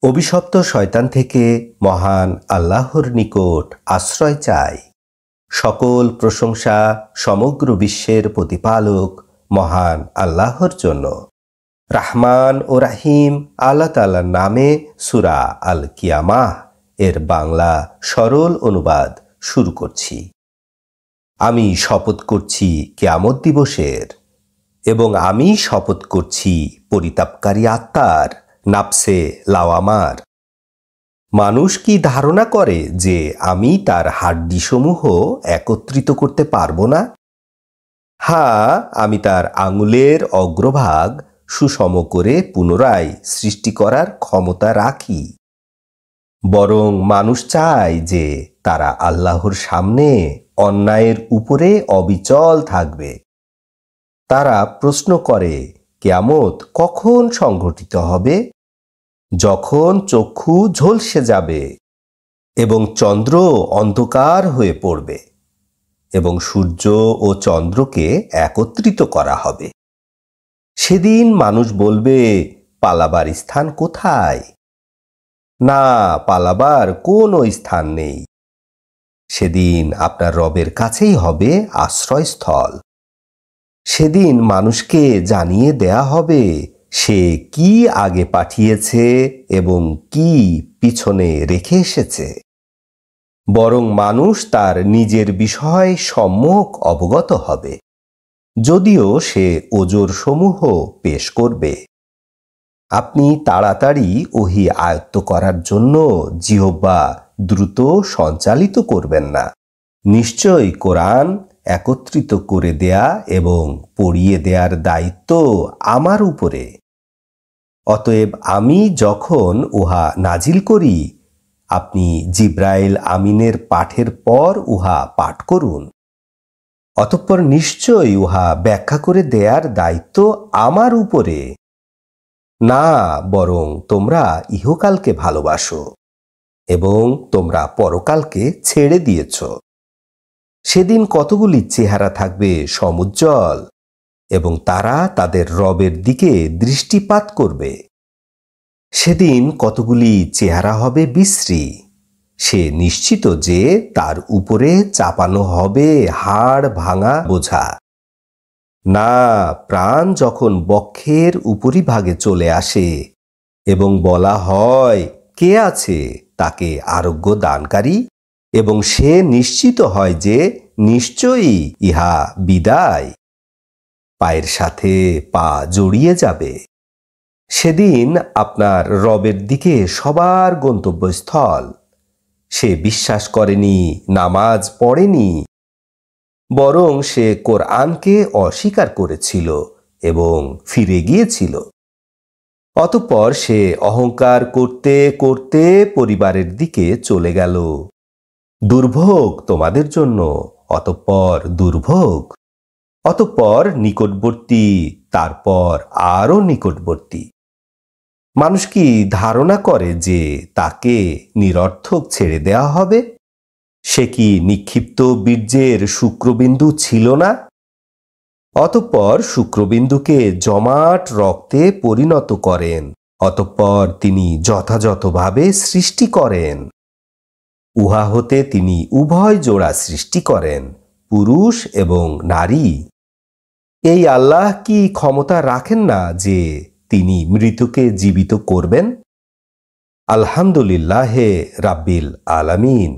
অভিশপ্ত শয়তান থেকে মহান আল্লাহর নিকট আশ্রয় চাই। সকল প্রশংসা সমগ্র বিশ্বের প্রতিপালক মহান আল্লাহর জন্য। রাহমান ও রাহিম আল্লাহ তাআলার নামে সূরা আল কিয়ামাহ এর বাংলা সরল অনুবাদ শুরু করছি। আমি শপথ করছি কিয়ামত দিবসের, এবং আমি শপথ করছি পরিতাপকারী আত্মার, নাফসে লাওয়ামার। মানুষ কি ধারণা করে যে আমি তার হাড্ডিসমূহ একত্রিত করতে পারবো না? হ্যাঁ, আমি তার আঙুলের অগ্রভাগ সুষম করে পুনরায় সৃষ্টি করার ক্ষমতা রাখি। বরং মানুষ চায় যে তারা আল্লাহর সামনে অন্যায়ের উপরে অবিচল থাকবে। তারা প্রশ্ন করে, কিয়ামত কখন সংঘটিত হবে? যখন চক্ষু ঝলসে যাবে এবং চন্দ্র অন্ধকার হয়ে পড়বে এবং সূর্য ও চন্দ্রকে একত্রিত করা হবে। সেদিন মানুষ বলবে, পালাবার স্থান কোথায়? না, পালাবার কোনো স্থান নেই। সেদিন আপনার রবের কাছেই হবে আশ্রয়স্থল। সেদিন মানুষকে জানিয়ে দেয়া হবে সে কি আগে পাঠিয়েছে এবং কি পিছনে রেখে এসেছে। বরং মানুষ তার নিজের বিষয় সম্যক অবগত হবে, যদিও সে ওজরসমূহ পেশ করবে। আপনি তাড়াতাড়ি ওহী আয়ত্ত করার জন্য জিহ্বা দ্রুত সঞ্চালিত করবেন না। নিশ্চয়ই কোরআন একত্রিত করে দেয়া এবং পড়িয়ে দেয়ার দায়িত্ব আমার উপরে। অতএব আমি যখন উহা নাজিল করি, আপনি জিব্রাইল আমিনের পাঠের পর উহা পাঠ করুন। অতঃপর নিশ্চয়ই উহা ব্যাখ্যা করে দেয়ার দায়িত্ব আমার উপরে। না, বরং তোমরা ইহকালকে ভালোবাসো এবং তোমরা পরকালকে ছেড়ে দিয়েছ। সেদিন কতগুলি চেহারা থাকবে সমুজ্জ্বল, এবং তারা তাদের রবের দিকে দৃষ্টিপাত করবে। সেদিন কতগুলি চেহারা হবে বিশ্রী। সে নিশ্চিত যে তার উপরে চাপানো হবে হাড় ভাঙা বোঝা। না, প্রাণ যখন বক্ষের উপরিভাগে চলে আসে এবং বলা হয়, কে আছে তাকে আরোগ্য দানকারী, এবং সে নিশ্চিত হয় যে নিশ্চয়ই ইহা বিদায়, পায়ের সাথে পা জড়িয়ে যাবে। সেদিন আপনার রবের দিকে সবার গন্তব্যস্থল। সে বিশ্বাস করেনি, নামাজ পড়েনি, বরং সে কোরআনকে অস্বীকার করেছিল এবং ফিরে গিয়েছিল। অতঃপর সে অহংকার করতে করতে পরিবারের দিকে চলে গেল। দুর্ভোগ তোমাদের জন্য, অতঃপর দুর্ভোগ, অতঃপর নিকটবর্তী, তারপর আরো নিকটবর্তী। মানুষ কি ধারণা করে যে তাকে নিরর্থক ছেড়ে দেয়া হবে? সে কি নিক্ষিপ্ত বীর্যের শুক্রবিন্দু ছিল না? অতঃপর শুক্রবিন্দুকে জমাট রক্তে পরিণত করেন। অতঃপর তিনি যথাযথভাবে সৃষ্টি করেন। উহা হতে তিনি উভয় জোড়া সৃষ্টি করেন, পুরুষ এবং নারী। এই আল্লাহ কি ক্ষমতা রাখেন না যে তিনি মৃতকে জীবিত করবেন? আলহামদুলিল্লাহে রাব্বিল আলামিন।